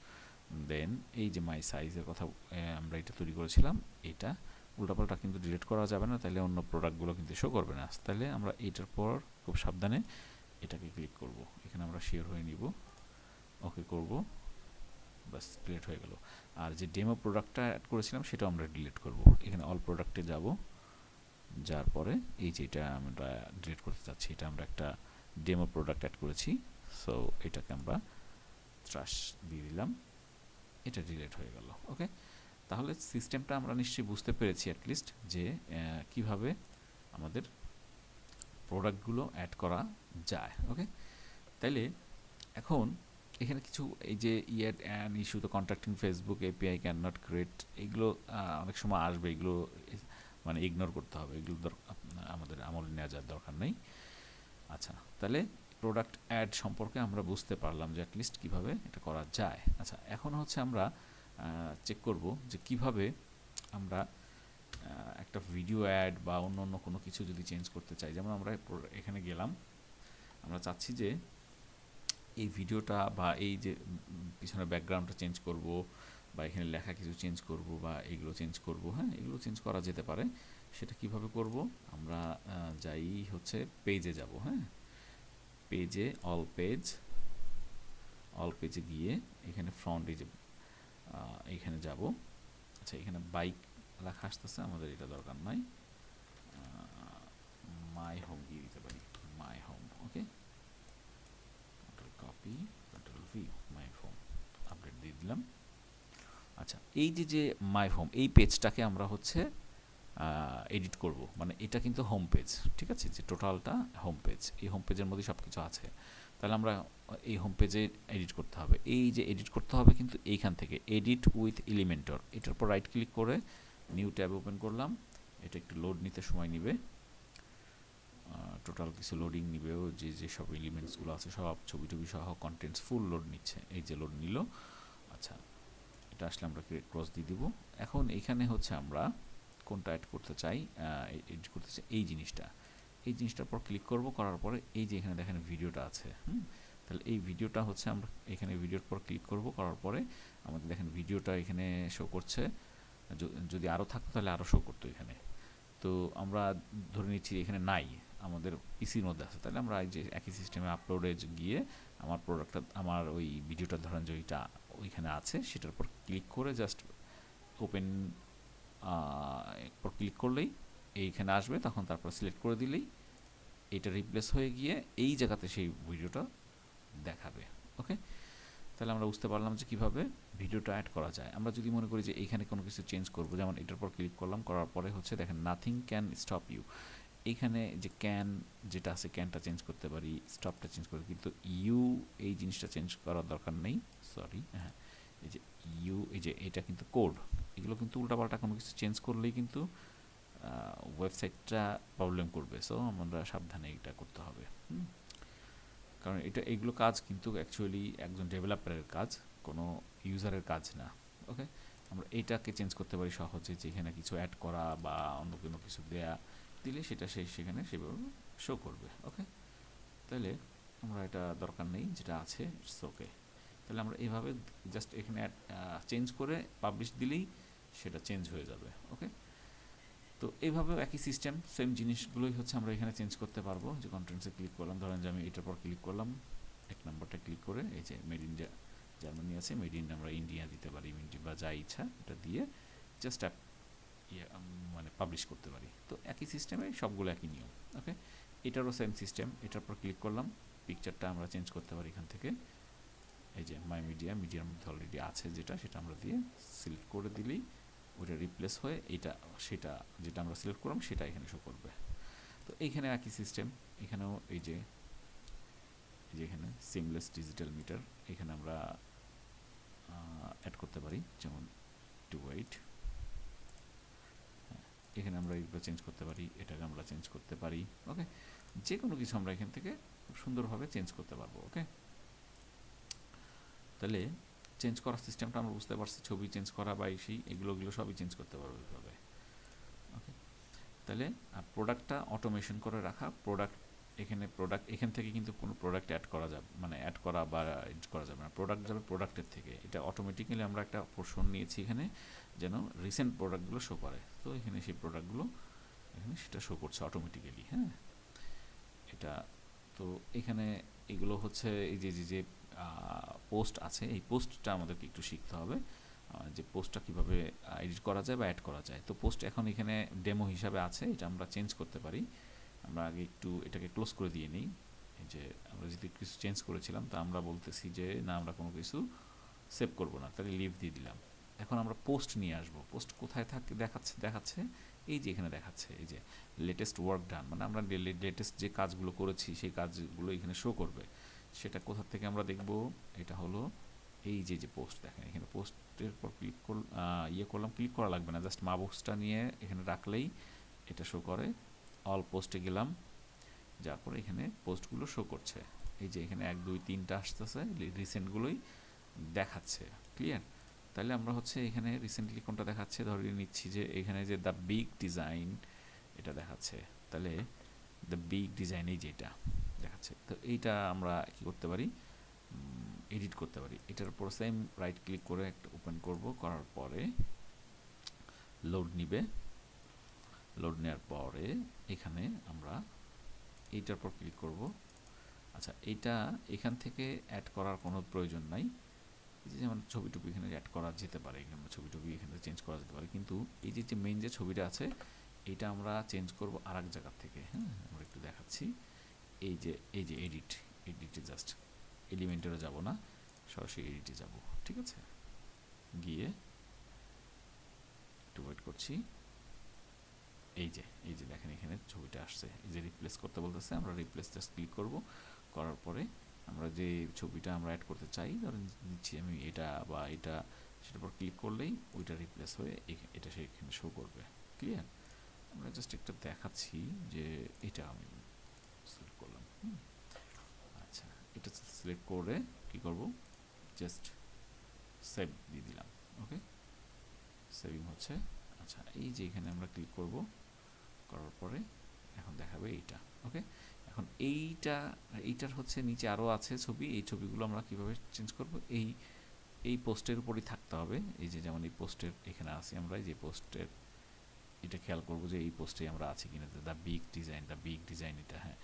দেন এই যে মাই সাইজের কথা আমরা এটা তৈরি করেছিলাম, এটা উল্টাপাল্টা কিন্তু ডিলিট করা যাবে না, তাহলে অন্য প্রোডাক্টগুলো কিন্তু শো করবে না। তাহলে আমরা এইটার পর খুব সাবধানে এটাকে ক্লিক করব, এখানে আমরা শেয়ার হয়ে নিব, ওকে করব, বাস ডিলিট হয়ে গেল। আর যে ডেমো প্রোডাক্টটা অ্যাড করেছিলাম সেটাও আমরা ডিলিট করব। এখানে অল প্রোডাক্টে যাব, যার পরে এই যে এটা আমরা ডিলিট করতে চাচ্ছি, এটা আমরা একটা ডেমো প্রোডাক্ট অ্যাড করেছি, সো এটাকে আমরা ট্রাশ দিয়ে দিলাম, এটা ডিলিট হয়ে গেল। ওকে, তাহলে সিস্টেমটা আমরা নিশ্চয়ই বুঝতে পেরেছি অ্যাটলিস্ট, যে কিভাবে আমাদের প্রোডাক্টগুলো অ্যাড করা যায়। ওকে, তাইলে এখন এখানে কিছু এই যে ইয়ার অ্যান্ড ইস্যু তো contacting Facebook API can not create, এগুলো অনেক সময় আসবে, এগুলো মানে ইগনোর করতে হবে, এগুলো আমাদের আমলে নেওয়া যাওয়ার দরকার নেই। আচ্ছা, তাহলে প্রোডাক্ট অ্যাড সম্পর্কে আমরা বুঝতে পারলাম যে অ্যাটলিস্ট কীভাবে এটা করা যায়। আচ্ছা, এখন হচ্ছে আমরা চেক করব যে কিভাবে আমরা একটা ভিডিও অ্যাড বা অন্য অন্য কোনো কিছু যদি চেঞ্জ করতে চাই। যেমন আমরা এখানে গেলাম, আমরা চাচ্ছি যে এই ভিডিওটা বা এই যে পিছনের ব্যাকগ্রাউন্ডটা চেঞ্জ করব, বা এখানে লেখা কিছু চেঞ্জ করব, বা এইগুলো চেঞ্জ করব। হ্যাঁ, এগুলো চেঞ্জ করা যেতে পারে। সেটা কিভাবে করব, আমরা যাই হচ্ছে পেজে যাব। হ্যাঁ, পেজে অল পেজে গিয়ে এখানে ফ্রন্ট এই যে এইখানে যাব। আচ্ছা, এখানে বাইক লেখা আসতেছে, আমাদের এটা দরকার নাই, মাই হোম দিয়ে দিতে পারি, my home. Okay, copy, control V, my home, update দিয়ে দিলাম। আচ্ছা, এই যে মাই হোম, এই পেজটাকে আমরা হচ্ছে এডিট করব, মানে এটা কিন্তু হোম পেজ, ঠিক আছে, যে টোটালটা হোম পেজ, এই হোম পেজের মধ্যে সব কিছু আছে। তাহলে আমরা এই হোম পেজে এডিট করতে হবে। এই যে এডিট করতে হবে কিন্তু এইখান থেকে এডিট উইথ এলিমেন্টর, এটার পর রাইট ক্লিক করে নিউ ট্যাব ওপেন করলাম। এটা একটু লোড নিতে সময় নেবে, টোটাল কিছু লোডিং নিবেও, যে সব এলিমেন্টসগুলো আছে সব ছবি টবি সহ কন্টেন্টস ফুল লোড নিচ্ছে। এই যে লোড নিল। আচ্ছা, এটা আসলে আমরা ক্রস দিয়ে দিব। এখন এইখানে হচ্ছে আমরা কোনটা অ্যাড করতে চাই, এডিট করতে চাই এই জিনিসটার পর ক্লিক করব। করার পরে এই যে এখানে দেখেন ভিডিওটা আছে, তাহলে এই ভিডিওটা হচ্ছে আমরা এখানে ভিডিওর পর ক্লিক করব। করার পরে আমাদের দেখেন ভিডিওটা এখানে শো করছে। যদি আরও থাকতো তাহলে আরও শো করতো এখানে। তো আমরা ধরে নিচ্ছি এখানে নাই, আমাদের পিসির মধ্যে আছে। তাহলে আমরা এই যে একই সিস্টেমে আপলোডে গিয়ে আমার প্রোডাক্টটা, আমার ওই ভিডিওটা ধরেন যে ওইটা ওইখানে আছে, সেটার উপর ক্লিক করে জাস্ট ওপেন পর ক্লিক করলেই এইখানে আসবে। তখন তারপর সিলেক্ট করে দিলেই এটা রিপ্লেস হয়ে গিয়ে এই জায়গাতে সেই ভিডিওটা দেখাবে। ওকে, তাহলে আমরা বুঝতে পারলাম যে কীভাবে ভিডিওটা অ্যাড করা যায়। আমরা যদি মনে করি যে এইখানে কোনো কিছু চেঞ্জ করব, যেমন এটার পর ক্লিক করলাম, করার পরে হচ্ছে দেখেন নাথিং ক্যান স্টপ ইউ। এইখানে যে ক্যান যেটা আছে, ক্যানটা চেঞ্জ করতে পারি, স্টপটা চেঞ্জ করতে পারি, কিন্তু ইউ এই জিনিসটা চেঞ্জ করার দরকার নেই। সরি, হ্যাঁ, এই যে ইউ, এই যে এটা কিন্তু কোড, এগুলো কিন্তু উল্টাপাল্টা কোনো কিছু চেঞ্জ করলেই কিন্তু ওয়েবসাইটটা প্রবলেম করবে। সো আমরা সাবধানে এটা করতে হবে। কারণ এইগুলো কাজ কিন্তু অ্যাকচুয়ালি একজন ডেভেলপারের কাজ, কোনো ইউজারের কাজ না। ওকে, আমরা এইটাকে চেঞ্জ করতে পারি সহজে, যে এখানে কিছু অ্যাড করা বা অন্য কোনো কিছু দেয়া দিলে সেটা সেখানে সেভাবে শো করবে। ওকে, তাহলে আমরা এটা দরকার নেই, যেটা আছে ইটস ওকে। তাহলে আমরা এইভাবে জাস্ট এখানে চেঞ্জ করে পাবলিশ দিলেই সেটা চেঞ্জ হয়ে যাবে। ওকে, তো এইভাবেও একই সিস্টেম, সেম জিনিসগুলোই হচ্ছে আমরা এখানে চেঞ্জ করতে পারবো। যে কন্টেন্টসে ক্লিক করলাম, ধরেন যে আমি এটার পর ক্লিক করলাম, এক নম্বরটা ক্লিক করে এই যে মেড ইন জার্মানি আছে, মেড ইন আমরা ইন্ডিয়া দিতে পারি, বা যা ইচ্ছা এটা দিয়ে জাস্ট মানে পাবলিশ করতে পারি। তো একই সিস্টেমে সবগুলো একই নিয়ম। ওকে, এটারও সেম সিস্টেম। এটার পর ক্লিক করলাম, পিকচারটা আমরা চেঞ্জ করতে পারি এখান থেকে। এই যে মাই মিডিয়ার মধ্যে অলরেডি আছে সেটা আমরা দিয়ে সিলেক্ট করে দিলেই ওইটা রিপ্লেস হয়ে সেটা যেটা আমরা সিলেক্ট করলাম সেটা এখানে শো করবে। তো এইখানে একই সিস্টেম, এখানেও এই যে এখানে সিমলেস ডিজিটাল মিটার এখানে আমরা অ্যাড করতে পারি, যেমন টু ওয়েট, এখানে আমরা এগুলো চেঞ্জ করতে পারি, এটাকে আমরা চেঞ্জ করতে পারি। ওকে, যে কোনো কিছু আমরা এখান থেকে খুব সুন্দরভাবে চেঞ্জ করতে পারবো। ওকে, তাহলে চেঞ্জ করার সিস্টেমটা আমরা বুঝতে পারছি, ছবি চেঞ্জ করা বা এগুলো সবই চেঞ্জ করতে পারবো এইভাবে। ওকে, তাহলে প্রোডাক্টটা অটোমেশন করে রাখা, এখান থেকে কিন্তু কোনো প্রোডাক্ট অ্যাড করা যাবে, মানে অ্যাড করা বা এডিট করা যাবে না, প্রোডাক্ট যাবে প্রোডাক্টের থেকে। এটা অটোমেটিক্যালি আমরা একটা পোর্শন নিয়েছি এখানে, যেন রিসেন্ট প্রোডাক্টগুলো শো করে। তো এখানে সেই প্রোডাক্টগুলো এখানে সেটা শো করছে অটোমেটিক্যালি। হ্যাঁ, এটা তো এখানে এগুলো হচ্ছে এই যে পোস্ট আছে, এই পোস্টটা আমাদেরকে একটু শিখতে হবে, যে পোস্টটা কীভাবে এডিট করা যায় বা অ্যাড করা যায়। তো পোস্ট এখন এখানে ডেমো হিসাবে আছে, এটা আমরা চেঞ্জ করতে পারি। আমরা আগে একটু এটাকে ক্লোজ করে দিয়ে নিই। এই যে আমরা যদি কিছু চেঞ্জ করেছিলাম, তা আমরা বলতেছি যে না, আমরা কোনো কিছু সেভ করব না, তাহলে লিভ দিয়ে দিলাম। এখন আমরা পোস্ট নিয়ে আসবো। পোস্ট কোথায় দেখাচ্ছে এই যে এখানে দেখাচ্ছে, এই যে লেটেস্ট ওয়ার্ক ডান, মানে আমরা লেটেস্ট যে কাজগুলো করেছি সেই কাজগুলো এখানে শো করবে। সেটা কোথা থেকে আমরা দেখব, এটা হলো এই যে পোস্ট, দেখেন এখানে পোস্টের পর ক্লিক করলাম, ক্লিক করা লাগবে না, জাস্ট মাউসটা নিয়ে এখানে রাখলেই এটা শো করে। অল পোস্টে গেলাম, যার পরে এখানে পোস্টগুলো শো করছে। এই যে এখানে 1 2 3টা আসতেছে, রিসেন্টগুলোই দেখাচ্ছে। ক্লিয়ার? তাহলে আমরা হচ্ছে এখানে রিসেন্টলি কোনটা দেখাচ্ছে, ধরে নিচ্ছি যে এখানে যে দ্য বিগ ডিজাইন এটা দেখাচ্ছে, তাহলে দ্য বিগ ডিজাইন এই যে এটা দেখাচ্ছে। তো এইটা আমরা কি করতে পারি, এডিট করতে পারি। এটার উপর সেম রাইট ক্লিক করে একটা ওপেন করব, করার পরে লোড নিবে। লোড নেওয়ার পরে এখানে আমরা এইটার পর ক্লিক করব। আচ্ছা, এইটা এখান থেকে অ্যাড করার কোনো প্রয়োজন নাই। যেমন ছবি টবি এখানে অ্যাড করা যেতে পারে, এখানে ছবি টবি এখানে চেঞ্জ করা যেতে পারে, কিন্তু এই যে মেইন যে ছবিটা আছে এইটা আমরা চেঞ্জ করব আর এক জায়গার থেকে। হ্যাঁ, আমরা একটু দেখাচ্ছি। এই যে এডিটে জাস্ট এলিমেন্টেরও যাব না, সরাসরি এডিটে যাব। ঠিক আছে, গিয়ে একটু ওয়েট করছি। এই যে দেখেন এখানে ছবিটা আসছে, এই যে রিপ্লেস করতে বলতেছে, আমরা রিপ্লেস জাস্ট ক্লিক করব। করার পরে আমরা যে ছবিটা আমরা অ্যাড করতে চাই, ধরেন দিচ্ছি আমি এটা বা এটা, সেটার পর ক্লিক করলেই ওইটা রিপ্লেস হয়ে এটা সেখানে শো করবে। ক্লিয়ার? আমরা জাস্ট একটা দেখাচ্ছি যে এটা আমি আচ্ছা, এটা সিলেক্ট করে কি করব, জাস্ট সেভ দিয়ে দিলাম। ওকে, সেভিং হচ্ছে। আচ্ছা, এই যে এখানে আমরা ক্লিক করব, করার পরে এখন দেখাবে এইটা। ওকে, এখন এইটার হচ্ছে নিচে আরও আছে ছবি, এই ছবিগুলো আমরা কিভাবে চেঞ্জ করব, এই পোস্টের উপরই থাকতে হবে। এই যে যেমন এই পোস্টের এখানে আছি আমরা, যে পোস্টের এটা খেয়াল করব যে এই পোস্টে আমরা আছি কিনা, দ্য বিগ ডিজাইন এটা। হ্যাঁ,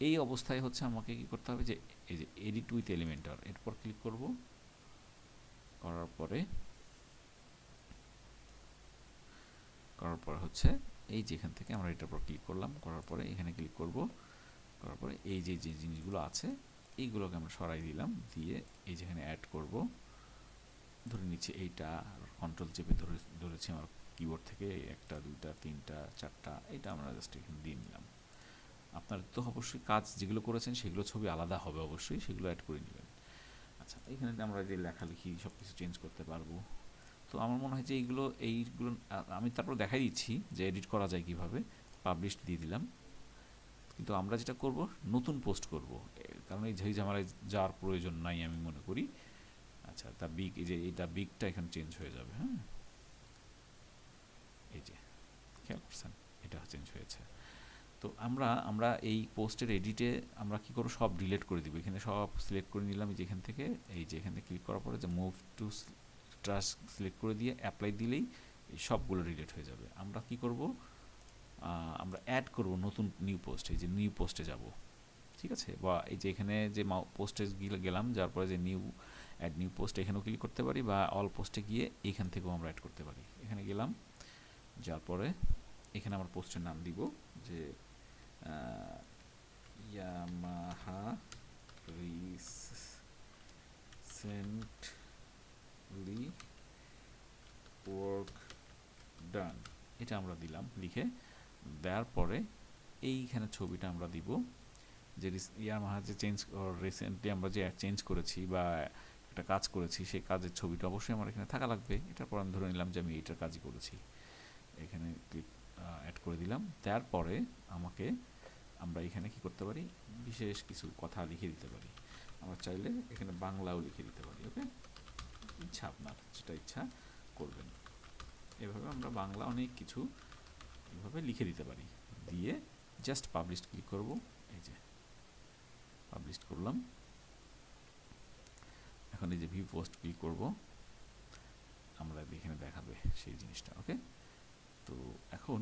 এই অবস্থায় হচ্ছে আমাকে কি করতে হবে, যে এই যে এডিট উইথ এলিমেন্টর, এরপর ক্লিক করব, করার পরে হচ্ছে এই যে এখান থেকে আমরা এটার উপর ক্লিক করলাম, করার পরে এখানে ক্লিক করব, করার পরে এই যে জিনিসগুলো আছে এইগুলোকে আমরা সরাই দিলাম, দিয়ে এই যেখানে অ্যাড করব, ধরে নিচ্ছি এইটা কন্ট্রোল চেপে ধরেছি আমার কিবোর্ড থেকে, একটা দুইটা তিনটা চারটা, এটা আমরা জাস্ট এখানে দিয়ে নিলাম। আপনার তো অবশ্যই কাজ যেগুলো করেছেন সেগুলো ছবি আলাদা হবে, অবশ্যই সেগুলো অ্যাড করে নেবেন। আচ্ছা, এখানে আমরা যে লেখালেখি সব কিছু চেঞ্জ করতে পারবো। তো আমার মনে হয় যে এইগুলো আমি তারপর দেখাই দিচ্ছি যে এডিট করা যায় কিভাবে। পাবলিশ দিয়ে দিলাম, কিন্তু আমরা যেটা করব নতুন পোস্ট করব, কারণ এই ঝামেলায় যাওয়ার প্রয়োজন নাই আমি মনে করি। আচ্ছা, দ্য বিগ, এই যে এইটা বিগটা এখানে চেঞ্জ হয়ে যাবে। হ্যাঁ, এই যে খেয়াল করছেন এটা চেঞ্জ হয়েছে। তো আমরা এই পোস্টের এডিটে আমরা কি করব, সব ডিলিট করে দিব, এখানে সব সিলেক্ট করে নিলাম যেখান থেকে, এই যে এখানে ক্লিক করার পরে যে মুভ টু ট্রাস সিলেক্ট করে দিয়ে অ্যাপ্লাই দিলেই এই সবগুলো ডিলিট হয়ে যাবে। আমরা কি করব, আমরা অ্যাড করব নতুন নিউ পোস্ট, এই যে নিউ পোস্টে যাব, ঠিক আছে, বা এই যে এখানে যে পোস্টে গেলাম, যার পরে যে অ্যাড নিউ পোস্ট এখানেও ক্লিক করতে পারি, বা অল পোস্টে গিয়ে এখান থেকেও আমরা অ্যাড করতে পারি। এখানে গেলাম, যার পরে এখানে আমার পোস্টের নাম দিব যে ইয়ামাহা রিসেন্টলি ওয়ার্ক ডান, এটা আমরা দিলাম। লিখে দেওয়ার পরে এইখানে ছবিটা আমরা দিব, যে ইয়ামাহা যে রিসেন্টলি আমরা যে চেঞ্জ করেছি বা একটা কাজ করেছি, সেই কাজের ছবিটা অবশ্যই আমার এখানে থাকা লাগবে। এটার পর আমি ধরে নিলাম যে আমি এইটার কাজই করেছি, এখানে ক্লিক অ্যাড করে দিলাম। তারপরে আমরা এখানে কি করতে পারি, বিশেষ কিছু কথা লিখে দিতে পারি। আমরা চাইলে এখানে বাংলাও লিখে দিতে পারি। ওকে, ইচ্ছা আপনার যেটা ইচ্ছা করবেন, এভাবে আমরা বাংলা অনেক কিছু এভাবে লিখে দিতে পারি। দিয়ে জাস্ট পাবলিশ ক্লিক করব, এই যে পাবলিশ করলাম। এখন এই যে ভিউ পোস্ট ক্লিক করব, আমরা এখানে দেখাবে সেই জিনিসটা। ওকে, তো এখন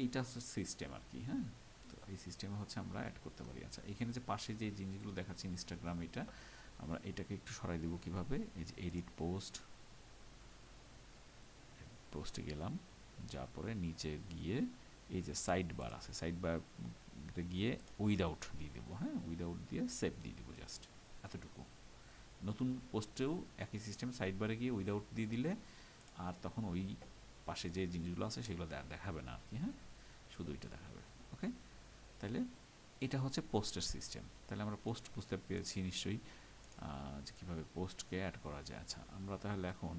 এইটা হচ্ছে সিস্টেম আর কি। হ্যাঁ, তো এই সিস্টেমে হচ্ছে আমরা অ্যাড করতে পারি। আচ্ছা, এখানে যে পাশে যে জিনিসগুলো দেখাচ্ছি ইনস্টাগ্রাম, এটা আমরা এটাকে একটু সরাই দেবো কিভাবে, এই যে এডিট পোস্টে গেলাম, যার পরে নিচে গিয়ে এই যে সাইড বার আছে, সাইড বার গিয়ে উইদাউট দিয়ে দেবো। হ্যাঁ, উইদাউট দিয়ে সেভ দিয়ে দেবো, জাস্ট এতটুকু। নতুন পোস্টেও একই সিস্টেম, সাইড বারে গিয়ে উইদাউট দিয়ে দিলে আর তখন ওই পাশে যে জিনিসগুলো আছে সেগুলো দেখাবে না আর কি। হ্যাঁ, শুধু এটা দেখাবে। ওকে, তাহলে এটা হচ্ছে পোস্টের সিস্টেম। তাহলে আমরা পোস্ট বুঝতে পেরেছি নিশ্চয়ই যে কীভাবে পোস্টকে অ্যাড করা যায়। আচ্ছা, আমরা তাহলে এখন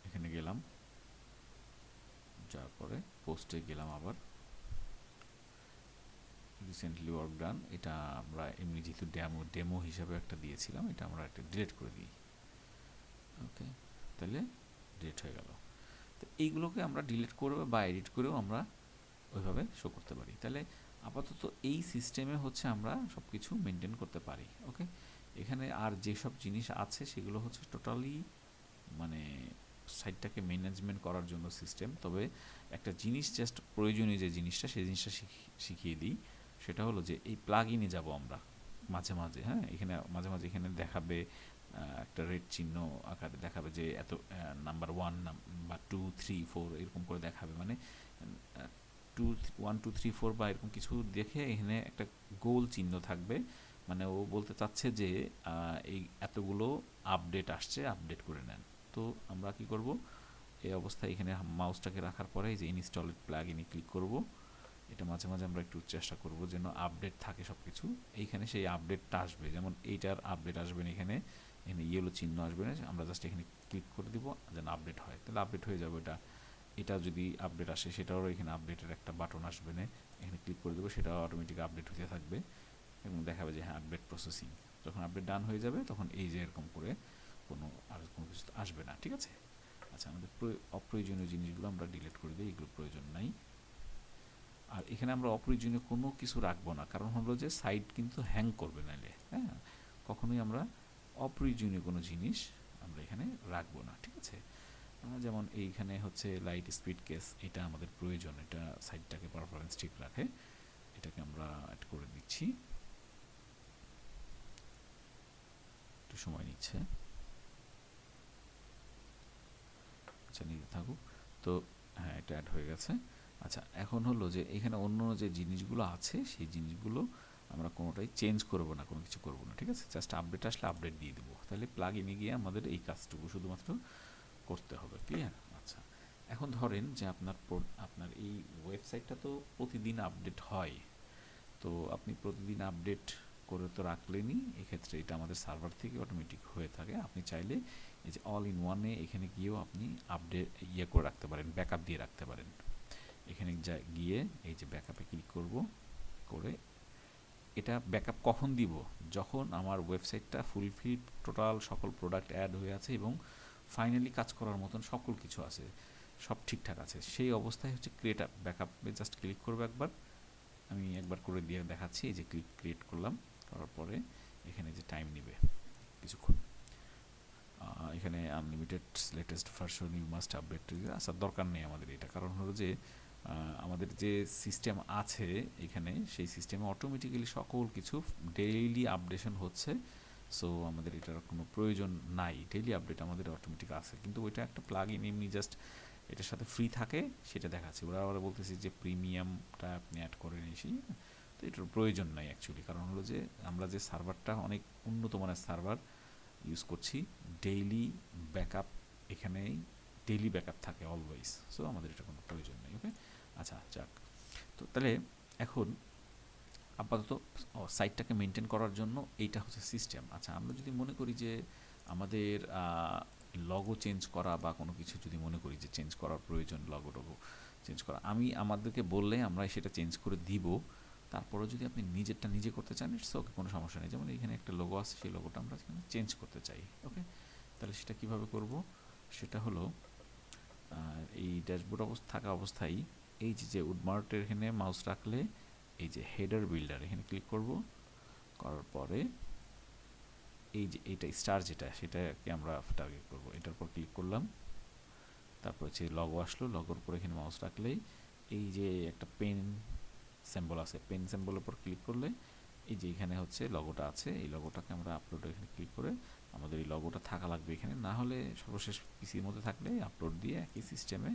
এখানে গেলাম, যার পরে পোস্টে গেলাম, আবার রিসেন্টলি ওয়ার্ক ডান, এটা আমরা এমনি যেহেতু ডেমো হিসাবে একটা দিয়েছিলাম, এটা আমরা একটা ডিলিট করে দিই। ওকে, তাহলে ডিলিট হয়ে গেল। তো এইগুলোকে আমরা ডিলিট করবো বা এডিট করেও আমরা ওইভাবে শো করতে পারি। তাহলে আপাতত এই সিস্টেমে হচ্ছে আমরা সব কিছু মেনটেন করতে পারি। ওকে, এখানে আর যেসব জিনিস আছে সেগুলো হচ্ছে টোটালি মানে সাইটটাকে ম্যানেজমেন্ট করার জন্য সিস্টেম। তবে একটা জিনিস জাস্ট প্রয়োজনীয় যে জিনিসটা, সেই জিনিসটা শিখিয়ে দিই। সেটা হলো যে এই প্লাগ ইনে যাবো আমরা মাঝে মাঝে। হ্যাঁ, এখানে মাঝে মাঝে এখানে দেখাবে একটা রেড চিহ্ন আকারে দেখাবে যে এত নাম্বার 1 বা 2 3 4 এরকম করে দেখাবে, মানে 1 2 3 4 বা এরকম কিছু দেখে এখানে একটা গোল চিহ্ন থাকবে, মানে ও বলতে চাচ্ছে যে এই এতগুলো আপডেট আসছে, আপডেট করে নেন। তো আমরা কি করব, এই অবস্থায় এখানে মাউসটাকে রাখার পরে এই যে ইনস্টল প্লাগ ইনে ক্লিক করব। এটা মাঝে মাঝে আমরা একটু চেষ্টা করব যেন আপডেট থাকে সব কিছু। এইখানে সেই আপডেটটা আসবে, যেমন এইটার আপডেট আসবে না, এখানে ইয়েলো চিহ্ন আসবে না, আমরা জাস্ট এখানে ক্লিক করে দিব যেন আপডেট হয়, তাহলে আপডেট হয়ে যাবে। এটা এটা যদি আপডেট আসে সেটাও এখানে আপডেটের একটা বাটন আসবে না, এখানে ক্লিক করে দেবো, সেটাও অটোমেটিক আপডেট হতে থাকবে এবং দেখাবে যে হ্যাঁ আপডেট প্রসেসিং। যখন আপডেট ডান হয়ে যাবে তখন এই যে এরকম করে আর কোনো কিছু আসবে না, ঠিক আছে। আচ্ছা, আমাদের অপ্রয়োজনীয় জিনিসগুলো আমরা ডিলিট করে দিই, এগুলো প্রয়োজন নাই। আর এখানে আমরা অপ্রয়োজনীয় কোনো কিছু রাখবো না, কারণ হলো যে সাইট কিন্তু হ্যাং করবে নাইলে, হ্যাঁ, কখনোই আমরা অপ্রয়োজনীয় কোনো জিনিস আমরা এখানে রাখবো না, ঠিক আছে। যেমন এইখানে হচ্ছে লাইট স্পিড কেস, এটা আমাদের প্রয়োজন, এটা সাইটটাকে পারফরমেন্স ঠিক রাখে, এটাকে আমরা অ্যাড করে দিচ্ছি, একটু সময় নিচ্ছে, আচ্ছা নিতে থাকুক। তো হ্যাঁ, এটা অ্যাড হয়ে গেছে। আচ্ছা, এখন হলো যে এখানে অন্য যে জিনিসগুলো আছে সেই জিনিসগুলো আমরা কোনোটাই চেঞ্জ করবো না, কোনো কিছু করবো না, ঠিক আছে। জাস্ট আপডেট আসলে আপডেট দিয়ে দেবো, তাহলে প্লাগ ইনে গিয়ে আমাদের এই কাজটুকু শুধুমাত্র করতে হবে, ক্লিয়ার। আচ্ছা, এখন ধরেন যে আপনার এই ওয়েবসাইটটা তো প্রতিদিন আপডেট হয়, তো আপনি প্রতিদিন আপডেট করে তো রাখলেনই, এক্ষেত্রে এটা আমাদের সার্ভার থেকে অটোমেটিক হয়ে থাকে। আপনি চাইলে এই যে অল ইন ওয়ানে এখানে গিয়েও আপনি আপডেট করে রাখতে পারেন, ব্যাকআপ দিয়ে রাখতে পারেন। এখানে গিয়ে এই যে ব্যাকআপে ক্লিক করব, করে এটা ব্যাকআপ কখন দিব, যখন আমার ওয়েবসাইটটা ফুলফিল টোটাল সকল প্রোডাক্ট অ্যাড হয়ে আছে এবং ফাইনালি কাজ করার মতন সকল কিছু আছে, সব ঠিকঠাক আছে, সেই অবস্থায় হচ্ছে ক্রিয়েট ব্যাকআপে জাস্ট ক্লিক করবো একবার। আমি একবার করে দিয়ে দেখাচ্ছি, এই যে ক্রিয়েট করলাম, করার পরে এখানে যে টাইম নেবে কিছুক্ষণ, এখানে unlimited latest version you must update, আসার দরকার নেই আমাদের এটা, কারণ হলো যে আমাদের যে সিস্টেম আছে এখানে, সেই সিস্টেমে অটোমেটিক্যালি সকল কিছু ডেইলি আপডেশন হচ্ছে, সো আমাদের এটার কোনো প্রয়োজন নাই, ডেইলি আপডেট আমাদের অটোমেটিক আছে। কিন্তু ওইটা একটা প্লাগ ইন, এমনি জাস্ট এটার সাথে ফ্রি থাকে সেটা দেখাচ্ছে, ওরা আবার বলতেছি যে প্রিমিয়ামটা আপনি অ্যাড করে নিয়েছি, তো এটার প্রয়োজন নাই অ্যাকচুয়ালি, কারণ হলো যে আমরা যে সার্ভারটা অনেক উন্নত মানের সার্ভার ইউজ করছি, ডেইলি ব্যাকআপ এখানেই ডেইলি ব্যাকআপ থাকে অলওয়েজ, সো আমাদের এটা কোনো প্রয়োজন নেই, ওকে। আচ্ছা যাক, তো তাহলে এখন আপাতত সাইটটাকে মেনটেন করার জন্য এইটা হচ্ছে সিস্টেম। আচ্ছা, আমরা যদি মনে করি যে আমাদের লগো চেঞ্জ করা বা কোনো কিছু যদি মনে করি যে চেঞ্জ করার প্রয়োজন, লগো চেঞ্জ করা, আমাদেরকে বললে আমরা সেটা চেঞ্জ করে দিব। তারপরে যদি আপনি নিজেরটা নিজে করতে চান, ইটস ওকে, কোনো সমস্যা নেই। যেমন এখানে একটা লোগো আছে, সেই লোগোটা আমরা চেঞ্জ করতে চাই, ওকে। তাহলে সেটা কিভাবে করব, সেটা হলো এই ড্যাশবোর্ড থাকা অবস্থায় এই যে উডমার্টের এখানে মাউস রাখলে এই যে হেডার বিল্ডার, এখানে ক্লিক করব, করার পরে এই যে এইটা স্টার যেটা, সেটাকে আমরা টার্গেট করব, এটার পর ক্লিক করলাম, তারপর হচ্ছে লগো আসলো, লগোর পর এখানে মাউস রাখলেই এই যে একটা পেন সিম্বল আছে, পেন সিম্বলের উপর ক্লিক করলে এই যে এখানে হচ্ছে লগোটা আছে, এই লগোটাকে আমরা আপলোড এখানে ক্লিক করে, আমাদের এই লগোটা থাকা লাগবে এখানে, না হলে সর্বশেষ পিসির মধ্যে থাকলে আপলোড দিয়ে একই সিস্টেমে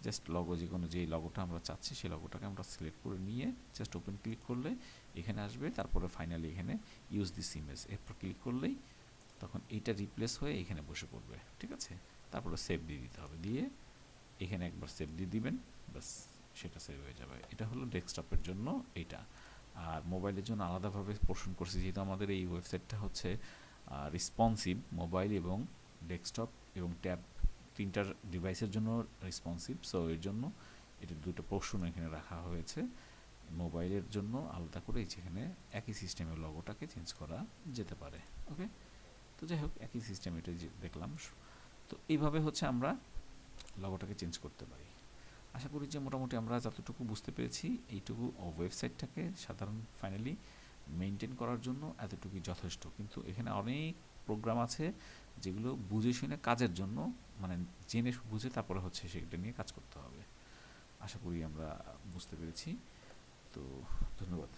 জাস্ট লগো, যে কোনো যে লগোটা আমরা চাচ্ছি সেই লগোটাকে আমরা সিলেক্ট করে নিয়ে জাস্ট ওপেন ক্লিক করলে এখানে আসবে, তারপরে ফাইনালি এখানে ইউজ দিস ইমেজ, এরপর ক্লিক করলেই তখন এইটা রিপ্লেস হয়ে এখানে বসে পড়বে, ঠিক আছে। তারপরে সেভ দিয়ে দিতে হবে, দিয়ে এখানে একবার সেভ দিয়ে দিবেন, বাস সেটা সেভ হয়ে যাবে। এটা হলো ডেস্কটপের জন্য এইটা। আর মোবাইলের জন্য আলাদাভাবে পোর্শন করছি, যেহেতু আমাদের এই ওয়েবসাইটটা হচ্ছে রেসপন্সিভ, মোবাইল এবং ডেস্কটপ এবং ট্যাব তিনটার ডিভাইসের জন্য রেসপন্সিভ, সো এর জন্য এটা দুটো পোর্শন এখানে রাখা হয়েছে। মোবাইলের জন্য আলাদা করে যেখানে একই সিস্টেমের লগোটাকে চেঞ্জ করা যেতে পারে, ওকে। তো যাই হোক, একই সিস্টেম এটা দেখলাম। তো এইভাবে হচ্ছে আমরা লগোটাকে চেঞ্জ করতে পারি। আশা করি যে মোটামুটি আমরা যতটুকু বুঝতে পেরেছি, এইটুকু ওয়েবসাইটটাকে সাধারণ ফাইনালি মেনটেন করার জন্য এতটুকুই যথেষ্ট। কিন্তু এখানে অনেক প্রোগ্রাম আছে যেগুলো বুঝে শুনে কাজের জন্য, মানে জেনে বুঝে তারপরে হচ্ছে সেটা নিয়ে কাজ করতে হবে। আশা করি আমরা বুঝতে পেরেছি। তো ধন্যবাদ।